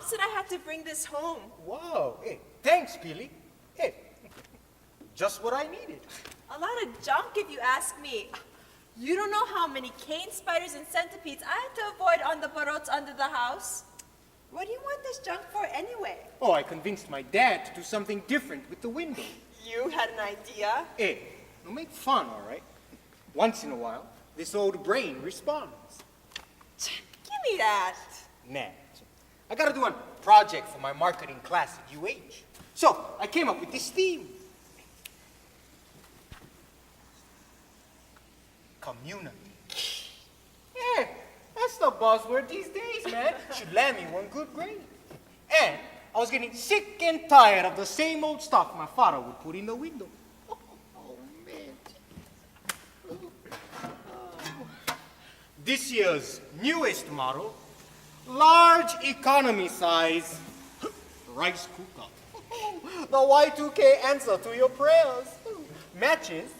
said I had to bring this home. Wow. Hey, thanks, Billy. Hey, just what I needed. A lot of junk, if you ask me. You don't know how many cane spiders and centipedes I had to avoid on the barots under the house. What do you want this junk for anyway? Oh, I convinced my dad to do something different with the window. You had an idea? Hey, don't make fun, all right? Once in a while, this old brain responds. Give me that. Nah, I gotta do a project for my marketing class at UH. So, I came up with this theme. Community. Yeah, that's the buzzword these days, man. Should land me one good grade. And I was getting sick and tired of the same old stuff my father would put in the window. Oh, man. This year's newest model, large economy size rice cooker. The Y2K answer to your prayers. Matches.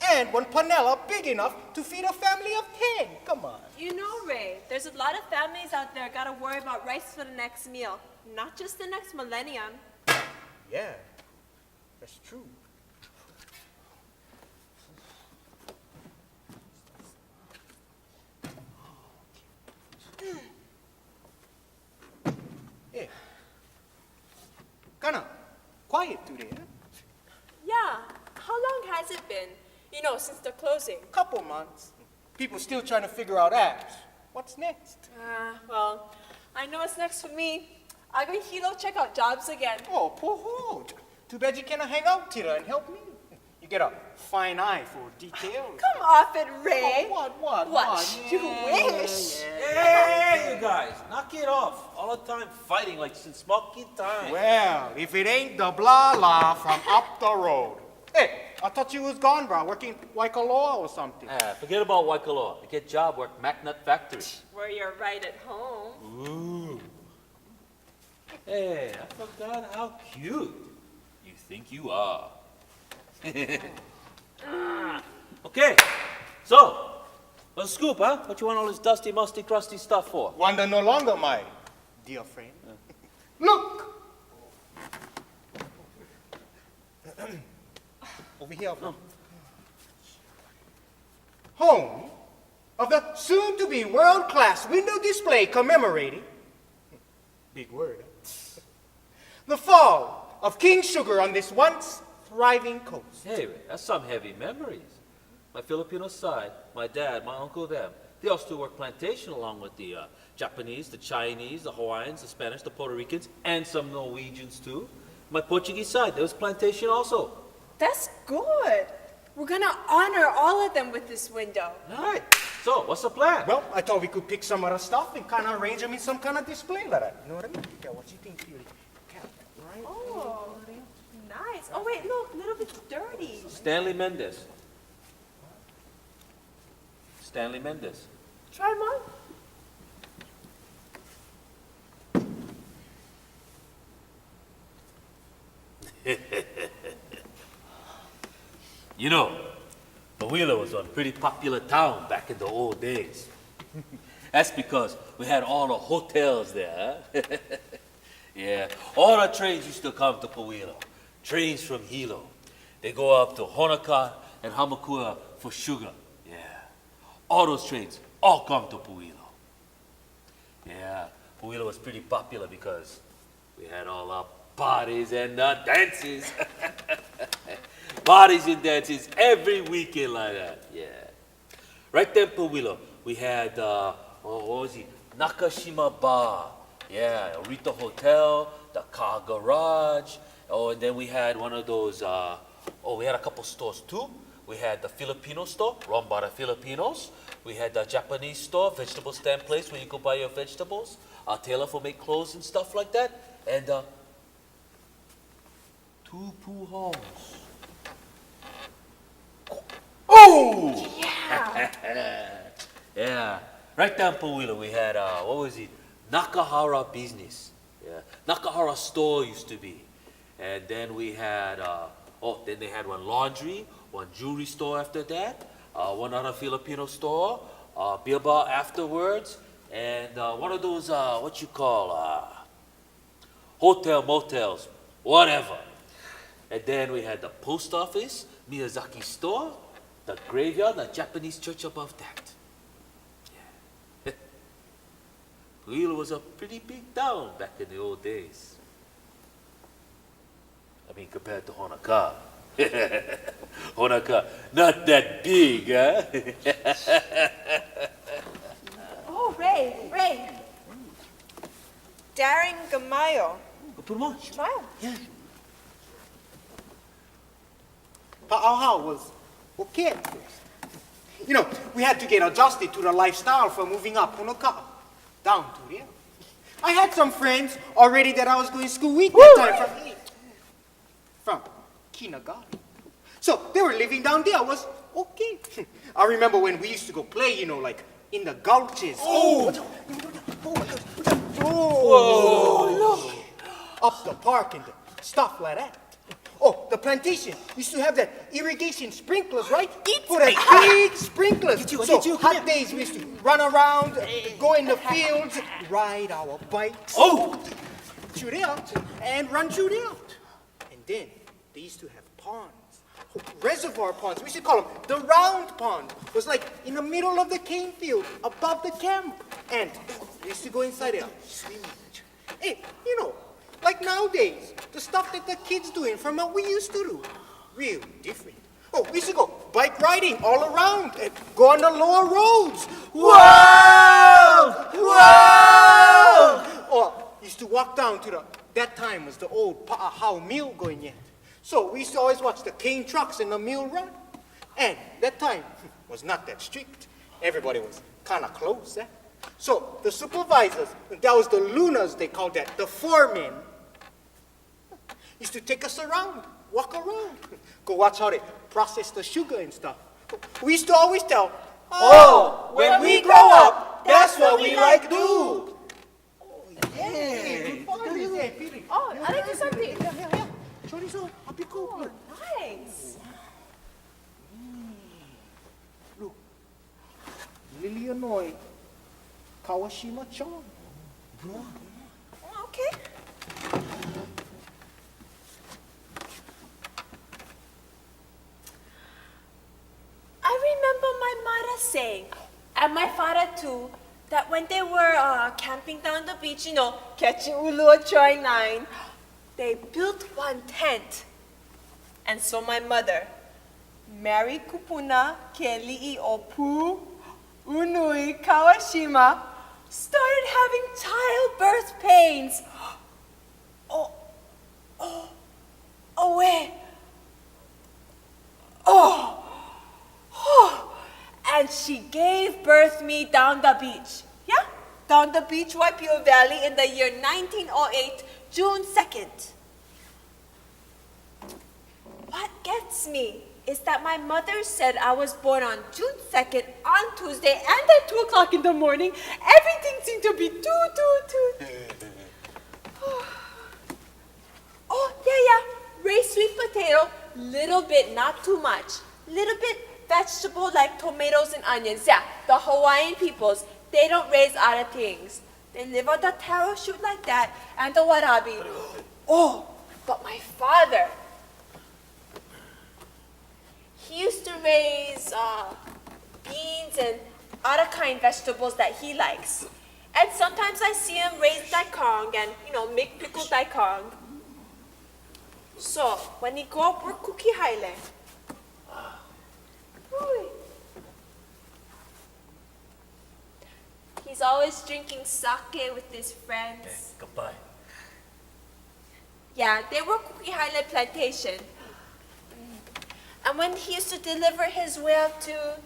And one panella big enough to feed a family of 10. Come on. You know, Ray, there's a lot of families out there gotta worry about rice for the next meal, not just the next millennium. Yeah, that's true. Hey, kinda quiet today, huh? Yeah, how long has it been? You know, since the closing. Couple months. People still trying to figure out apps. What's next? Well, I know what's next for me. I go Hilo check out jobs again. Oh, poor Hood. Too bad you cannot hang out here and help me. You get a fine eye for details. Come off it, Ray. Oh, what? What? You wish. Hey, you guys, knock it off. All the time fighting like since smoky time. Well, if it ain't the blah blah from up the road. Hey, I thought you was gone, bro, working Waikoloa or something. Forget about Waikoloa. I get job work, Macnut Factory. Where you're right at home. Ooh. Hey, I forgot how cute you think you are. Okay, so, what's the scoop, huh? What you want all this dusty, musty, crusty stuff for? Wonder no longer, my dear friend. Look! Over here. Home of the soon-to-be world-class window display commemorating, big word, huh? The fall of King Sugar on this once thriving coast. Hey, that's some heavy memories. My Filipino side, my dad, my uncle, them, they all still work plantation along with the Japanese, the Chinese, the Hawaiians, the Spanish, the Puerto Ricans, and some Norwegians too. My Portuguese side, there was plantation also. That's good. We're gonna honor all of them with this window. All right, so what's the plan? Well, I thought we could pick some of the stuff and kind of arrange them in some kind of display like that. You know what I mean? Yeah, what you think, Felix? Right? Oh, nice. Oh, wait, look, a little bit dirty. Stanley Mendes. Stanley Mendes. Try them on. You know, Pahuila was a pretty popular town back in the old days. That's because we had all the hotels there, huh? Yeah, all the trains used to come to Pahuila. Trains from Hilo. They go up to Honoka and Hamakua for sugar. Yeah, all those trains all come to Pahuila. Yeah, Pahuila was pretty popular because we had all our parties and dances. Parties and dances every weekend like that, yeah. Right there in Pahuila, we had, what was it? Nakashima Bar. Yeah, Rita Hotel, the Car Garage. Oh, and then we had one of those, we had a couple stores too. We had the Filipino store, run by the Filipinos. We had the Japanese store, vegetable stand place where you go buy your vegetables. A tailor for make clothes and stuff like that. And, 2 pool halls. Oh! Yeah! Yeah. Right down Pahuila, we had, what was it? Nakahara Business. Yeah. Nakahara Store used to be. And then we had, then they had one laundry, one jewelry store after that, one other Filipino store, beer bar afterwards, and one of those, what you call, hotel motels, whatever. And then we had the post office, Miyazaki store, the graveyard, the Japanese church above that. Yeah. Wheel was a pretty big town back in the old days. I mean, compared to Honaka. Honaka, not that big, huh? Oh, Ray. Daring Gamayo. Put 'em on. Smile. Pa'aha was okay at first. You know, we had to get adjusted to the lifestyle for moving up Honoka, down to there. I had some friends already that I was going to school with that time from kindergarten. So they were living down there. It was okay. I remember when we used to go play, you know, like in the gulches. Oh up the park and stuff like that. Oh, the plantation used to have that irrigation sprinklers, right? For the big sprinklers. So hot days we used to run around, go in the fields, ride our bikes. Oh, shoot out and run shoot out. And then they used to have ponds, reservoir ponds. We used to call them the round pond. It was like in the middle of the cane field, above the camp, and we used to go inside there swimming. Hey, you know. Like nowadays, the stuff that the kids doing from what we used to do, real different. Oh, we used to go bike riding all around and go on the lower roads. Whoa! Or used to walk down to that time was the old Pa'ahau mill going yet. So we used to always watch the cane trucks in the mill run. And that time was not that strict. Everybody was kind of close, eh? So the supervisors, that was the Lunas, they called that, the foremen, used to take us around, walk around, go watch how they process the sugar and stuff. We used to always tell, oh, when we grow up, that's what we like do. Oh, yeah. Oh, I like this something. Yeah. Chorizo, apiko. Oh, nice. Look, Lilianoy, Kawashima-chan. Okay. I remember my mother saying, and my father too, that when they were camping down the beach, you know, catching ulu or trying nine, they built one tent. And so my mother, Mary Kupuna Keli'i Opu Unui Kawashima, started having childbirth pains. Wait. And she gave birth me down the beach. Yeah, down the beach, Waipio Valley in the year 1908, June 2nd. What gets me is that my mother said I was born on June 2nd on Tuesday, and at 2 o'clock in the morning, everything seemed to be toot. Oh, yeah. Raised sweet potato, little bit, not too much. Little bit vegetable like tomatoes and onions. Yeah, the Hawaiian peoples, they don't raise other things. They live on the taro shoot like that and the warabi. Oh, but my father, he used to raise beans and other kind vegetables that he likes. And sometimes I see him raise daikon and, make pickled daikon. So, when he go up for cookie haile, he's always drinking sake with his friends. Goodbye. Yeah, they were cookie haile plantation. And when he used to deliver his whale to,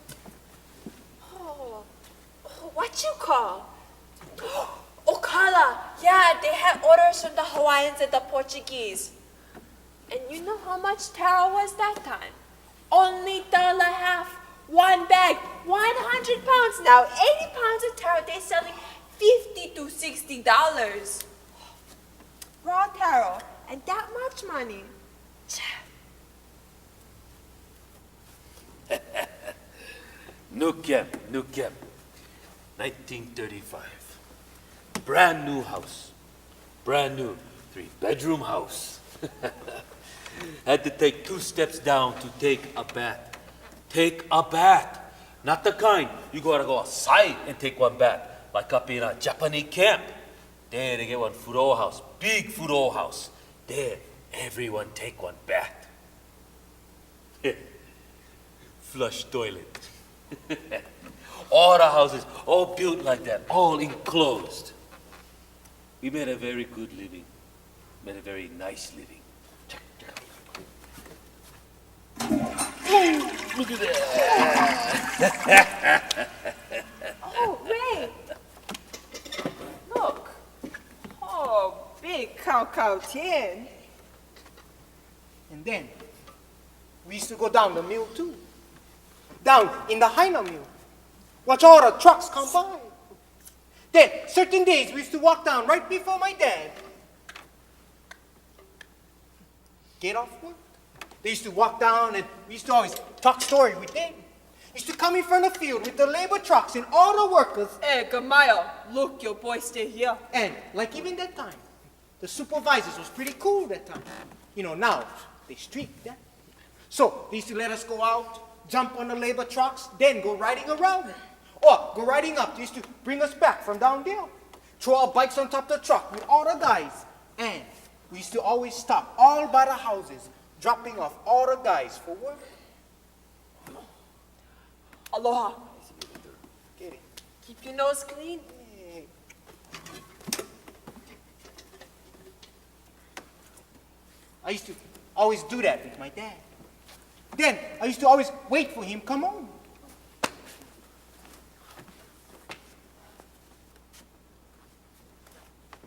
what you call? Okala. Yeah, they had orders from the Hawaiians and the Portuguese. And you know how much taro was that time? Only $1.50, one bag, 100 pounds. Now 80 pounds of taro, they're selling $50 to $60. Raw taro, and that much money. Nukem. 1935. Brand new house. Brand new 3-bedroom house. Had to take 2 steps down to take a bath. Take a bath. Not the kind you gotta go outside and take one bath, like up in a Japanese camp. There they get one furo house, big furo house. There, everyone take one bath. Flush toilet. All the houses, all built like that, all enclosed. We made a very good living, made a very nice living. Look at that. Oh, Ray. Look. Oh, big cow tin. And then, we used to go down the mill too. Down in the Heiner mill. Watch all the trucks come by. Then, certain days, we used to walk down right before my dad get off work. They used to walk down and we used to always talk story with them. Used to come in front of the field with the labor trucks and all the workers. Hey, Gamaya, look, your boy stay here. And like even that time, the supervisors was pretty cool that time. You know, now they strict, yeah? So they used to let us go out, jump on the labor trucks, then go riding around. Or go riding up. They used to bring us back from down there. Throw our bikes on top of the truck with all the guys. And we used to always stop all by the houses, dropping off all the guys for work. Aloha. Get it? Keep your nose clean. Hey. I used to always do that with my dad. Then I used to always wait for him come home.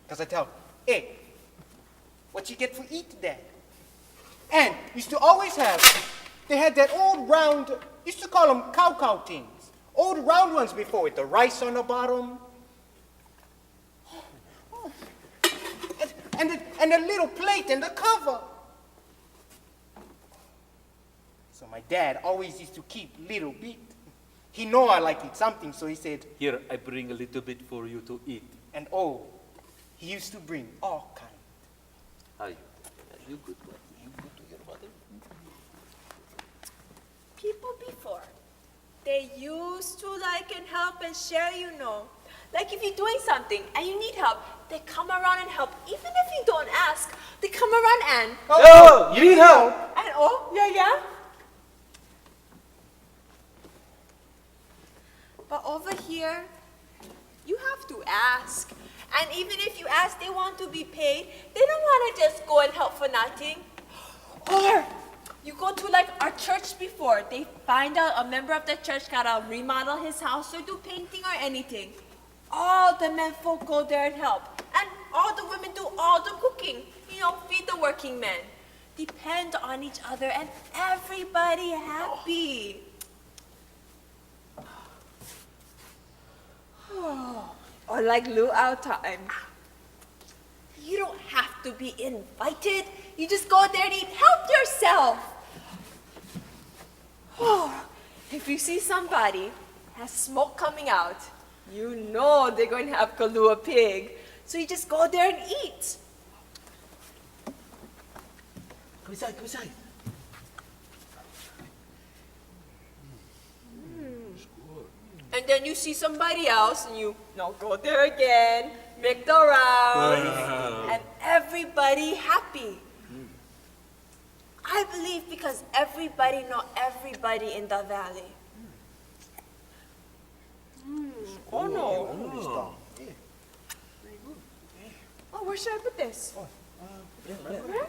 Because I tell him, hey, what you get for eat, Dad? And used to always have, they had that old round, used to call them cow things. Old round ones before with the rice on the bottom. And the little plate and the cover. So my dad always used to keep little bit. He know I like eat something, so he said, Here, I bring a little bit for you to eat. and oh, he used to bring all kinds. Are you? Are you good? You good to your mother? People before, they used to like and help and share, you know. Like if you're doing something and you need help, they come around and help. Even if you don't ask, they come around and, Oh, you need help? and oh, yeah. But over here, you have to ask. And even if you ask, they want to be paid. They don't want to just go and help for nothing. Or you go to like our church before. They find out a member of the church gotta remodel his house or do painting or anything. All the men folk go there and help. And all the women do all the cooking. You know, feed the working men. Depend on each other and everybody happy. Or like luau time. You don't have to be invited. You just go there and eat. Help yourself. If you see somebody has smoke coming out, you know they're going to have kalua pig. So you just go there and eat. Come inside, come inside. And then you see somebody else and you go there again, make the rounds, and everybody happy. I believe because everybody know everybody in the valley. Oh no. Oh, where should I put this? Where?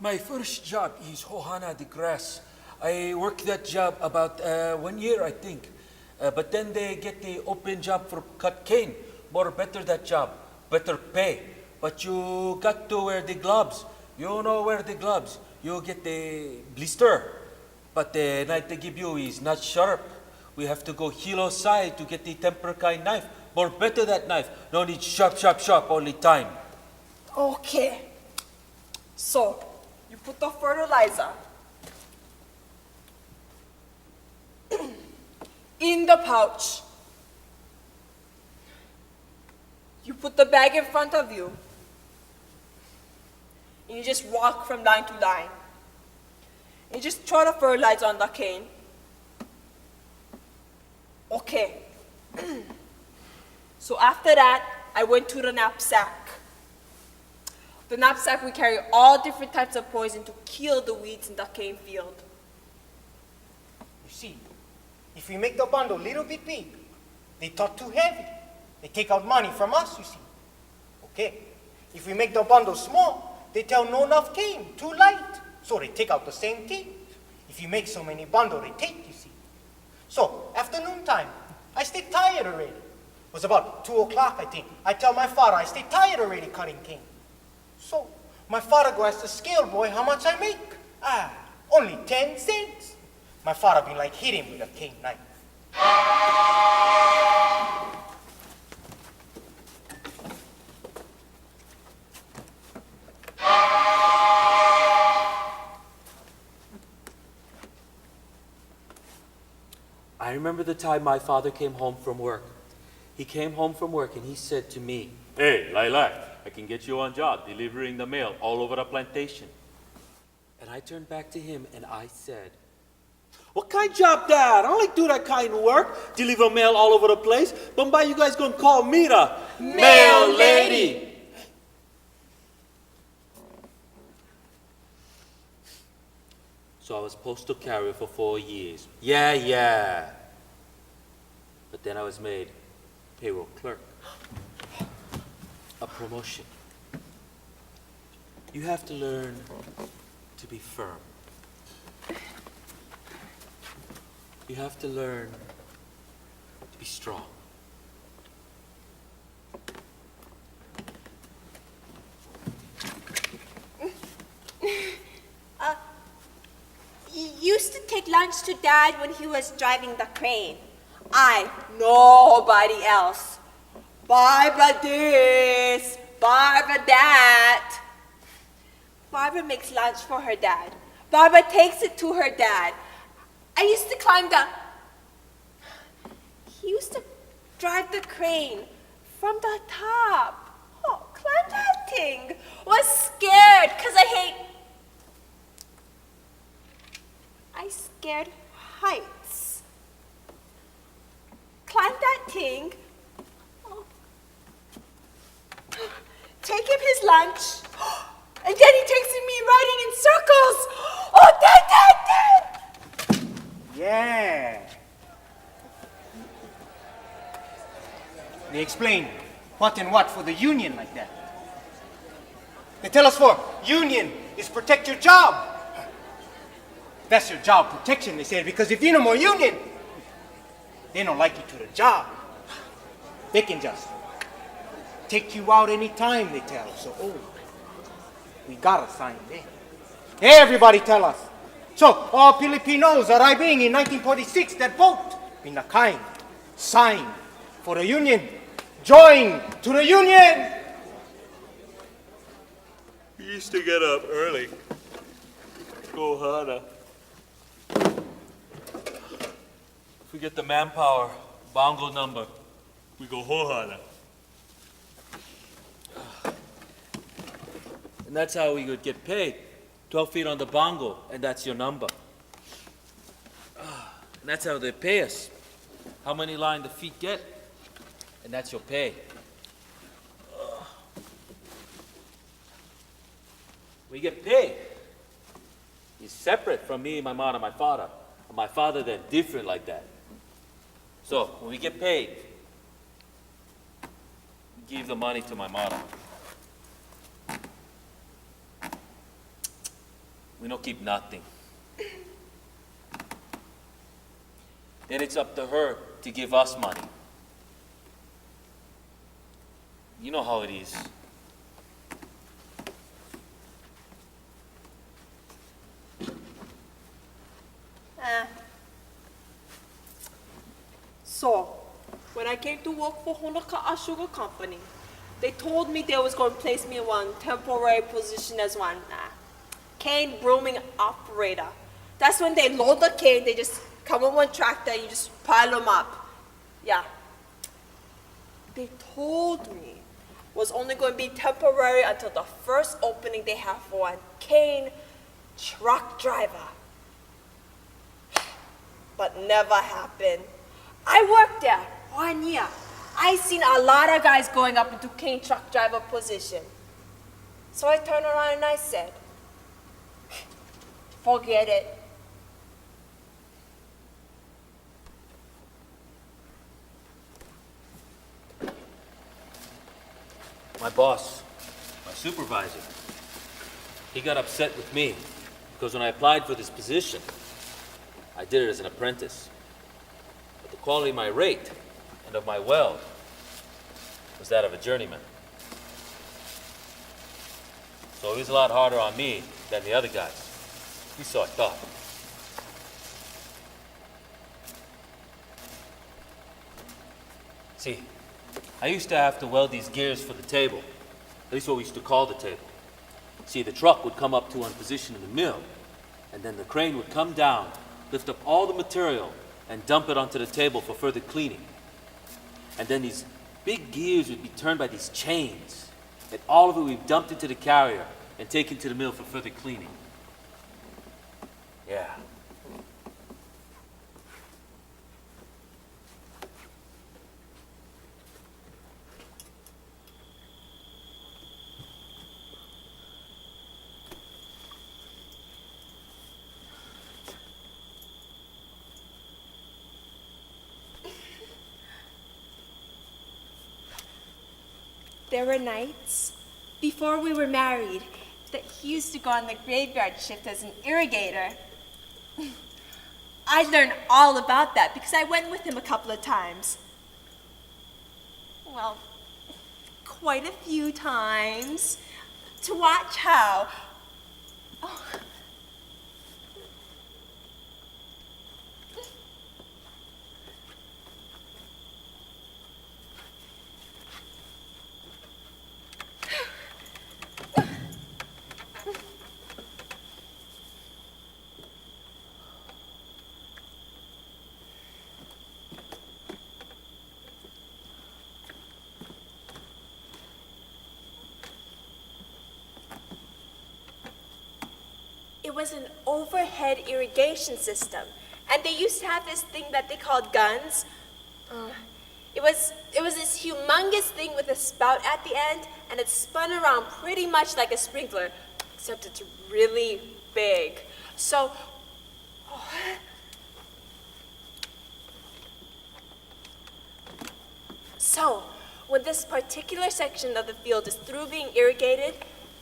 My first job is Hohana de Grass. I worked that job about 1 year, I think. But then they get the open job for cut cane. More better that job, better pay. But you got to wear the gloves. You know wear the gloves. You get the blister. But the knife they give you is not sharp. We have to go hilo side to get the temper kind knife. More better that knife. No need sharp, sharp, sharp, only time. Okay. So, you put the fertilizer in the pouch. You put the bag in front of you. And you just walk from line to line. You just throw the fertilizer on the cane. Okay. So after that, I went to the knapsack. The knapsack, we carry all different types of poison to kill the weeds in the cane field. You see, if we make the bundle a little bit big, they thought too heavy. They take out money from us, you see. Okay. If we make the bundle small, they tell no enough cane, too light. So they take out the same thing. If you make so many bundles, they take, you see. So, afternoon time, I stay tired already. It was about 2 o'clock, I think. I tell my father, I stay tired already cutting cane. So, my father go ask the scale boy how much I make. Only 10 cents. My father been like hit him with a cane knife. I remember the time my father came home from work. He came home from work and he said to me, Hey, Lilac, I can get you on job delivering the mail all over the plantation. and I turned back to him and I said, what kind job that? I don't like do that kind of work. Deliver mail all over the place. But why you guys gonna call me the Mail lady? So I was postal carrier for 4 years. Yeah. But then I was made payroll clerk. A promotion. You have to learn to be firm. You have to learn to be strong. He used to take lunch to Dad when he was driving the crane. Nobody else. Barbara this, Barbara that. Barbara makes lunch for her dad. Barbara takes it to her dad. I used to climb the... He used to drive the crane from the top. Oh, climb that thing. Was scared because I scared heights. Climb that thing. Oh. Take him his lunch. And then he takes me riding in circles. Oh, Dad! Yeah. They explain what and what for the union like that. They tell us for union is protect your job. That's your job protection, they said, because if you're no more union, they don't like you to the job. They can just take you out anytime, they tell. So, we gotta sign there. Hey, everybody tell us. So, all Filipinos arriving in 1946 that vote, pinakain, sign for the union, join to the union. We used to get up early. Go harder. If we get the manpower, bongo number, We go harder. and that's how we would get paid. 12 feet on the bongo, and that's your number. And that's how they pay us. How many line the feet get, and that's your pay. We get paid. He's separate from me, my mother, my father. And my father, they're different like that. So, when we get paid, we give the money to my mother. We don't keep nothing. Then it's up to her to give us money. You know how it is. So, when I I came to work for Honoka'a Sugar Company, they told me they was going to place me in one temporary position as one cane brooming operator. That's when they load the cane, they just come with one tractor and you just pile them up. Yeah. They told me was only going to be temporary until the first opening they have for one cane truck driver. But never happened. I worked there 1 year. I seen a lot of guys going up into cane truck driver position. So I turned around and I said, forget it. My boss, my supervisor, he got upset with me because when I applied for this position, I did it as an apprentice. But the quality of my rate and of my weld was that of a journeyman. So he was a lot harder on me than the other guys. He saw it thought. See, I used to have to weld these gears for the table. At least what we used to call the table. See, the truck would come up to one position in the mill, and then the crane would come down, lift up all the material, and dump it onto the table for further cleaning. And then these big gears would be turned by these chains, and all of it would be dumped into the carrier and taken to the mill for further cleaning. Yeah. There were nights before we were married that he used to go on the graveyard shift as an irrigator. I learned all about that because I went with him a couple of times. Well, quite a few times to watch how. Oh. It was an overhead irrigation system, and they used to have this thing that they called guns. It was this humongous thing with a spout at the end, and it spun around pretty much like a sprinkler, except it's really big. So, when this particular section of the field is through being irrigated,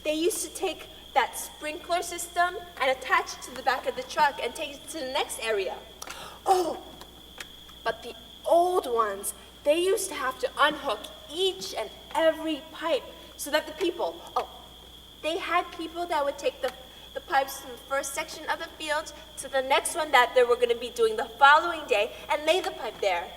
they used to take that sprinkler system and attach it to the back of the truck and take it to the next area. Oh, but the old ones, they used to have to unhook each and every pipe so that the people, they had people that would take the pipes from the first section of the field to the next one that they were going to be doing the following day and lay the pipe there.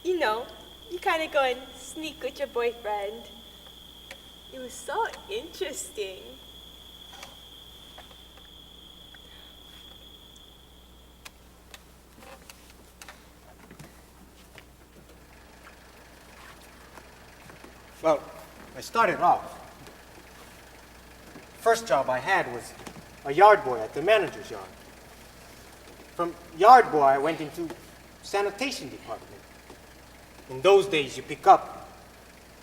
You know, you kind of go and sneak with your boyfriend. It was so interesting. Well, I started off. First job I had was a yard boy at the manager's yard. From yard boy, I went into sanitation department. In those days, you pick up.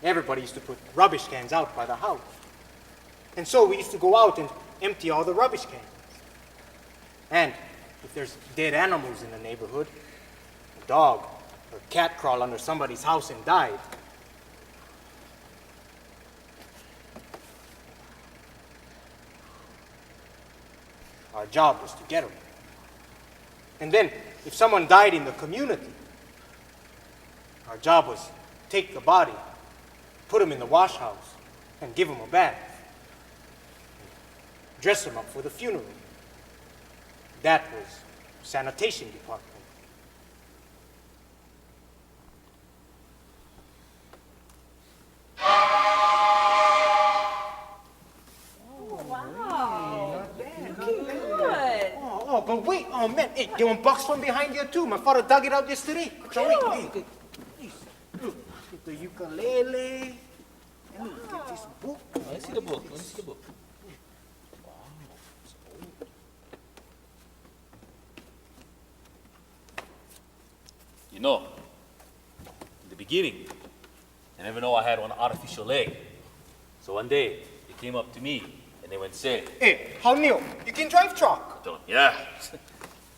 Everybody used to put rubbish cans out by the house. And so we used to go out and empty all the rubbish cans. And if there's dead animals in the neighborhood, a dog or cat crawled under somebody's house and died, our job was to get them. And then, if someone died in the community, our job was take the body, put him in the wash house, and give him a bath. dress them up for the funeral. That was sanitation department. Wow. Looking good. Oh, but wait, oh man, hey, there one box from behind here too. My father dug it out yesterday. So wait, hey, look, get the ukulele. And look, get this book. Let me see the book. Let me see the book. You know, in the beginning, I never know I had one artificial leg. So one day, they came up to me and they went say, Hey, how new? You can drive truck. yeah.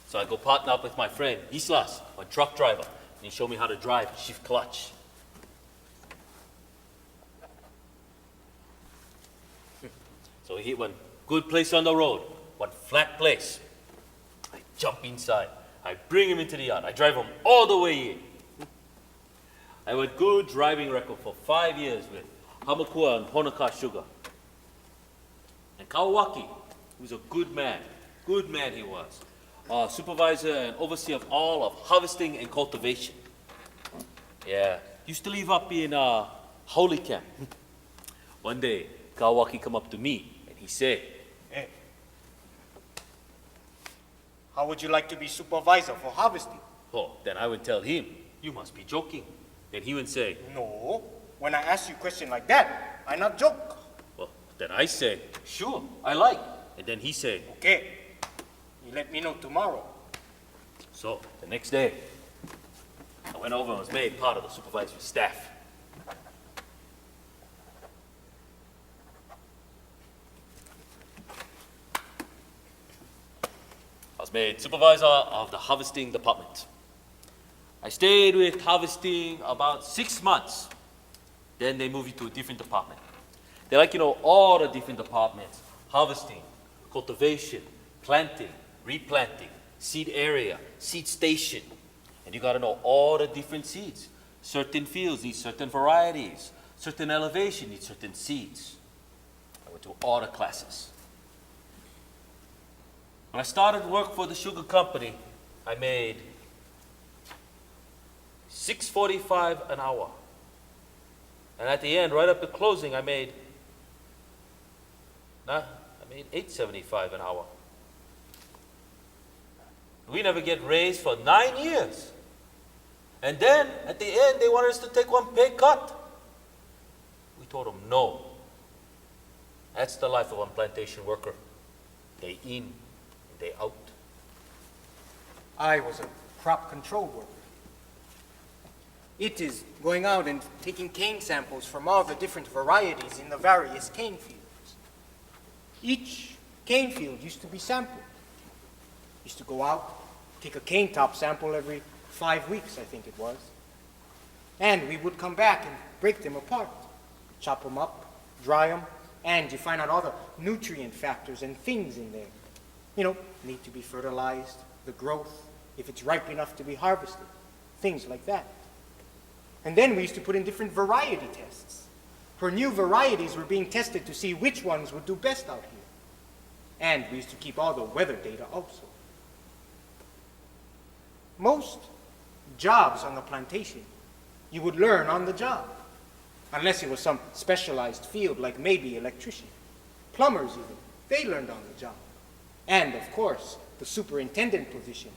So I go partner up with my friend, Islas, a truck driver, and he showed me how to drive shift clutch. So we hit one good place on the road, one flat place. I jump inside. I bring him into the yard. I drive him all the way in. I had good driving record for 5 years with Hamakua and Honoka Sugar. And Kawaki, who's a good man he was. Supervisor and overseer of all of harvesting and cultivation. Yeah, used to live up in Holy Camp. One day, Kawaki come up to me and he said, Hey, how would you like to be supervisor for harvesting? oh, then I would tell him, you must be joking. Then he would say, No, when I ask you a question like that, I not joke. well, then I say, sure, I like. And then he said, Okay, you let me know tomorrow. so the next day, I went over and was made part of the supervisory staff. I was made supervisor of the harvesting department. I stayed with harvesting about 6 months. Then they moved you to a different department. They like, all the different departments. Harvesting, cultivation, planting, replanting, seed area, seed station. And you gotta know all the different seeds. Certain fields need certain varieties. Certain elevation needs certain seeds. I went to all the classes. When I started work for the sugar company, I made $6.45 an hour. And at the end, right up to closing, I made $8.75 an hour. We never get raised for 9 years. And then, at the end, they wanted us to take one pay cut. We told them no. That's the life of one plantation worker. Day in, day out. I was a crop control worker. It is going out and taking cane samples from all the different varieties in the various cane fields. Each cane field used to be sampled. Used to go out, take a cane top sample every 5 weeks, I think it was. And we would come back and break them apart, chop them up, dry them, and you find out all the nutrient factors and things in there. Need to be fertilized, the growth, if it's ripe enough to be harvested, things like that. And then we used to put in different variety tests. For new varieties were being tested to see which ones would do best out here. And we used to keep all the weather data also. Most jobs on the plantation, you would learn on the job. Unless it was some specialized field like maybe electrician. Plumbers even, they learned on the job. And of course, the superintendent position.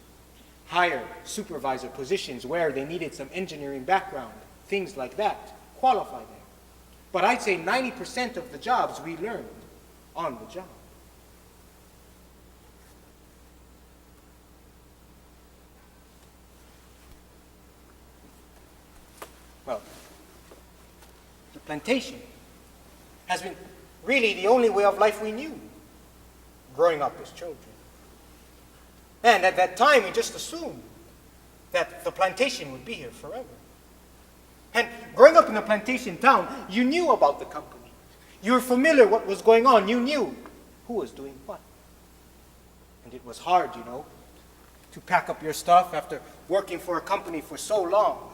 Higher supervisor positions where they needed some engineering background, things like that, qualify them. But I'd say 90% of the jobs we learned on the job. Well, the plantation has been really the only way of life we knew growing up as children. And at that time, we just assumed that the plantation would be here forever. And growing up in a plantation town, you knew about the company. You were familiar what was going on. You knew who was doing what. And it was hard, to pack up your stuff after working for a company for so long.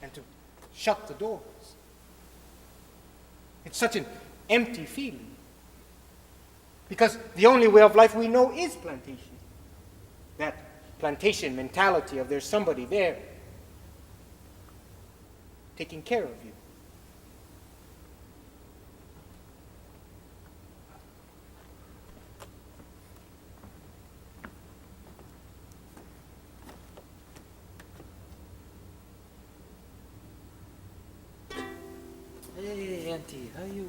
and to shut the doors. It's such an empty feeling. Because the only way of life we know is plantation. That plantation mentality of there's somebody there taking care of you. Hey, Auntie, how you?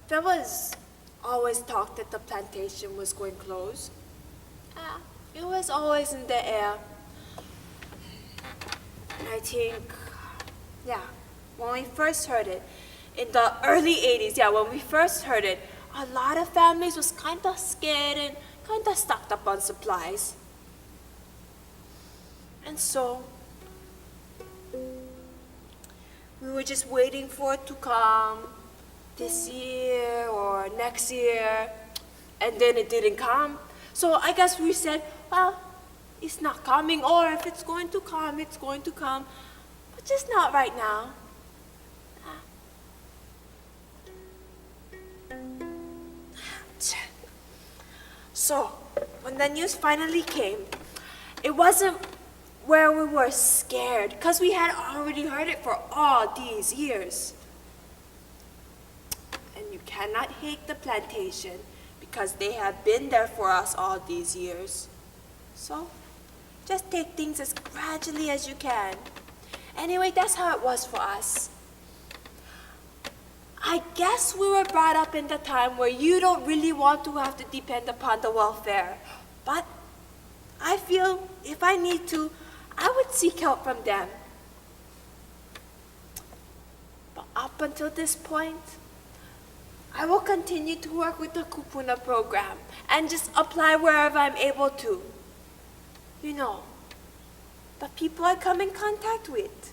There was always talk that the plantation was going to close. It was always in the air. And I think, when we first heard it, in the early 80s, when we first heard it, a lot of families was kind of scared and kind of stocked up on supplies. And so, we were just waiting for it to come this year or next year, and then it didn't come. So I guess we said, well, it's not coming, or if it's going to come, it's going to come, but just not right now. So, when the news finally came, it wasn't where we were scared, because we had already heard it for all these years. And you cannot hate the plantation, because they have been there for us all these years. So, just take things as gradually as you can. Anyway, that's how it was for us. I guess we were brought up in the time where you don't really want to have to depend upon the welfare. But I feel if I need to, I would seek help from them. But up until this point, I will continue to work with the Kupuna program and just apply wherever I'm able to. You know, the people I come in contact with,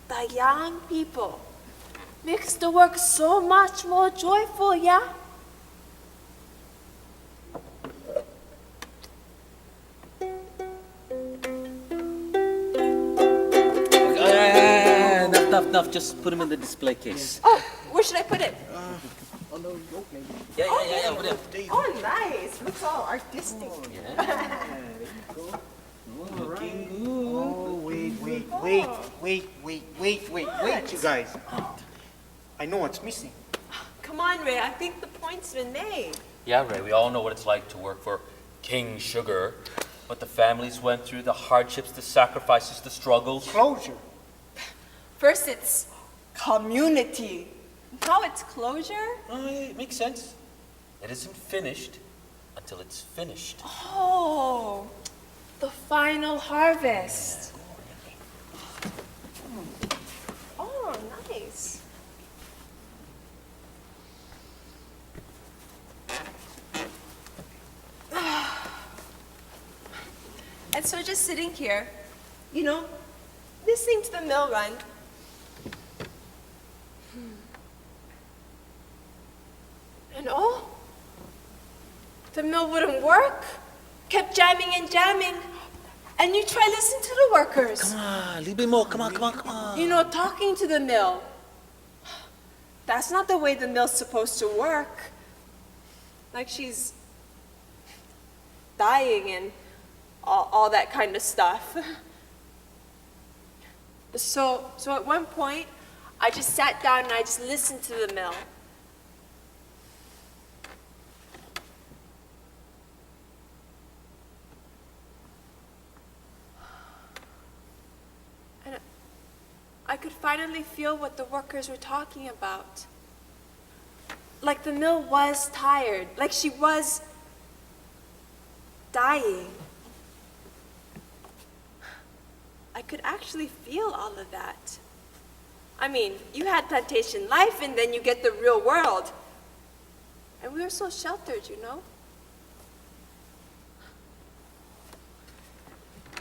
the young people, makes the work so much more joyful, yeah? Enough. Just put him in the display case. Oh, where should I put it? On the rope, maybe. Yeah. Put it. Oh, nice. Looks all artistic. All right. Oh, wait, you guys. I know what's missing. Come on, Ray. I think the point's been made. Yeah, Ray, we all know what it's like to work for King Sugar. What the families went through, the hardships, the sacrifices, the struggles. Closure. First, it's community. Now it's closure. It makes sense. It isn't finished until it's finished. Oh, the final harvest. Oh, nice. And so just sitting here, listening to the mill run. And the mill wouldn't work. Kept jamming and jamming. And you try listen to the workers. Come on, a little bit more. Come on. Talking to the mill. That's not the way the mill's supposed to work. Like she's dying and all that kind of stuff. So at one point, I just sat down and I just listened to the mill. And I could finally feel what the workers were talking about. Like the mill was tired, like she was dying. I could actually feel all of that. I mean, you had plantation life and then you get the real world. And we were so sheltered,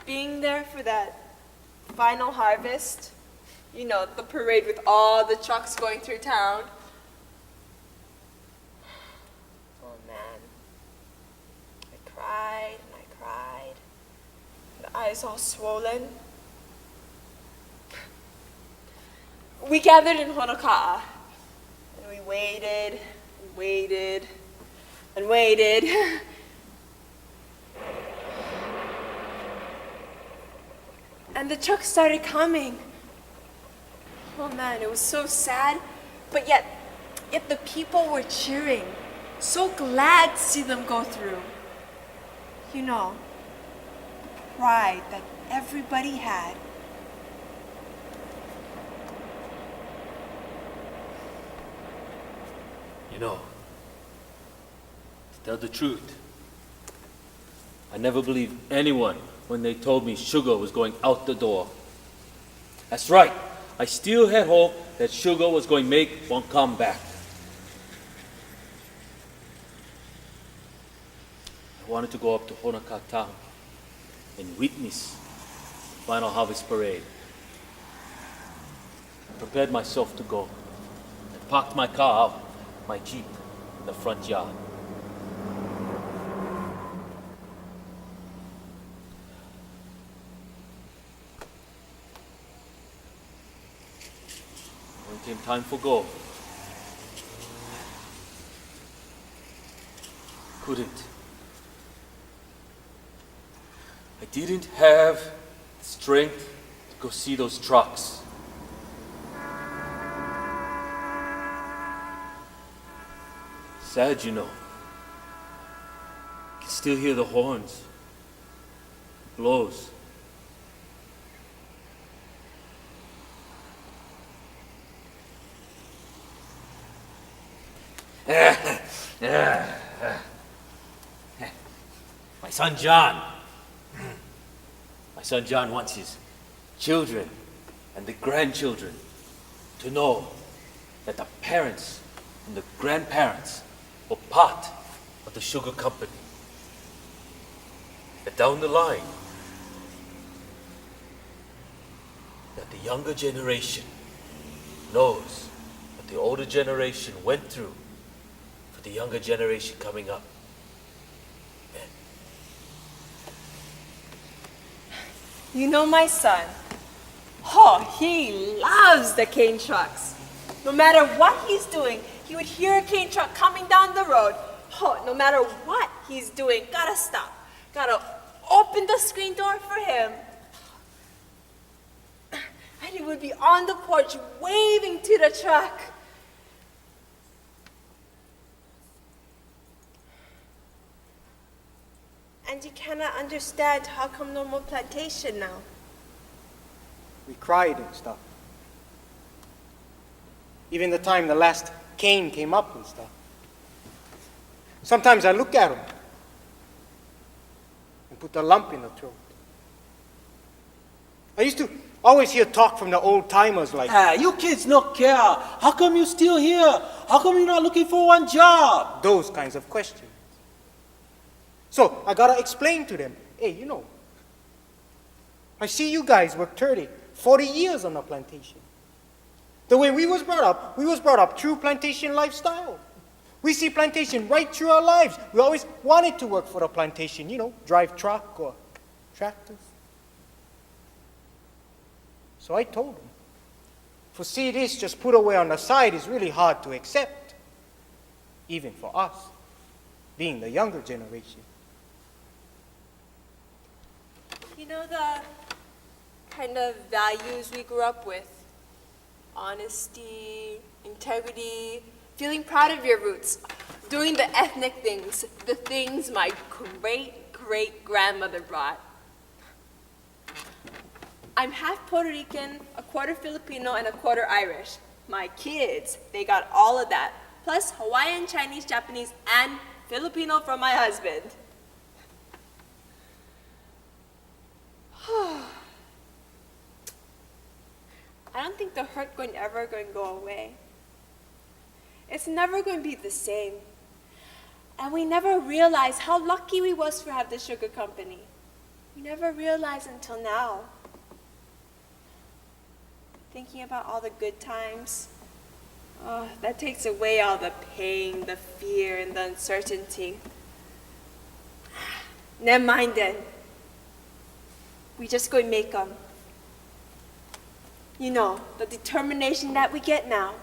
Being there for that final harvest, you know, the parade with all the trucks going through town. Oh man, I cried and I cried, the eyes all swollen. We gathered in Honoka'a, and we waited, and waited, and waited. And the truck started coming. Oh man, it was so sad, but yet the people were cheering, so glad to see them go through. You know, the pride that everybody had. You know, to tell the truth, I never believed anyone when they told me sugar was going out the door. That's right, I still had hope that sugar was going to make one come back. I wanted to go up to Honoka'a town and witness the final harvest parade. I prepared myself to go. I parked my car out, my Jeep, in the front yard. When it came time for go, couldn't. I didn't have the strength to go see those trucks. Sad, you know. I can still hear the horns, blows. My son John. My son John wants his children and the grandchildren to know that the parents and the grandparents were part of the sugar company. That down the line, that the younger generation knows what the older generation went through for the younger generation coming up. You know my son, oh, he loves the cane trucks. No matter what he's doing, he would hear a cane truck coming down the road. Oh, no matter what he's doing, gotta stop. Gotta open the screen door for him. And he would be on the porch waving to the truck. And you cannot understand how come no more plantation now. We cried and stuff. Even the time the last cane came up and stuff. Sometimes I look at him and put a lump in the throat. I used to always hear talk from the old timers like, You kids don't care. How come you still here? How come you're not looking for one job? those kinds of questions. So I gotta explain to them, hey, you know, I see you guys work 30, 40 years on a plantation. The way we was brought up through plantation lifestyle. We see plantation right through our lives. We always wanted to work for the plantation, you know, drive truck or tractors. So I told them, for see this just put away on the side is really hard to accept, even for us, being the younger generation. You know the kind of values we grew up with? Honesty, integrity, feeling proud of your roots, doing the ethnic things, the things my great-great-grandmother brought. I'm half Puerto Rican, a quarter Filipino, and a quarter Irish. My kids, they got all of that, plus Hawaiian, Chinese, Japanese, and Filipino from my husband. I don't think the hurt ever going to go away. It's never going to be the same. And we never realized how lucky we was to have the sugar company. We never realized until now. thinking about all the good times. Oh, that takes away all the pain, the fear, and the uncertainty. Never mind then. We just go and make them. You know, the determination that we get now.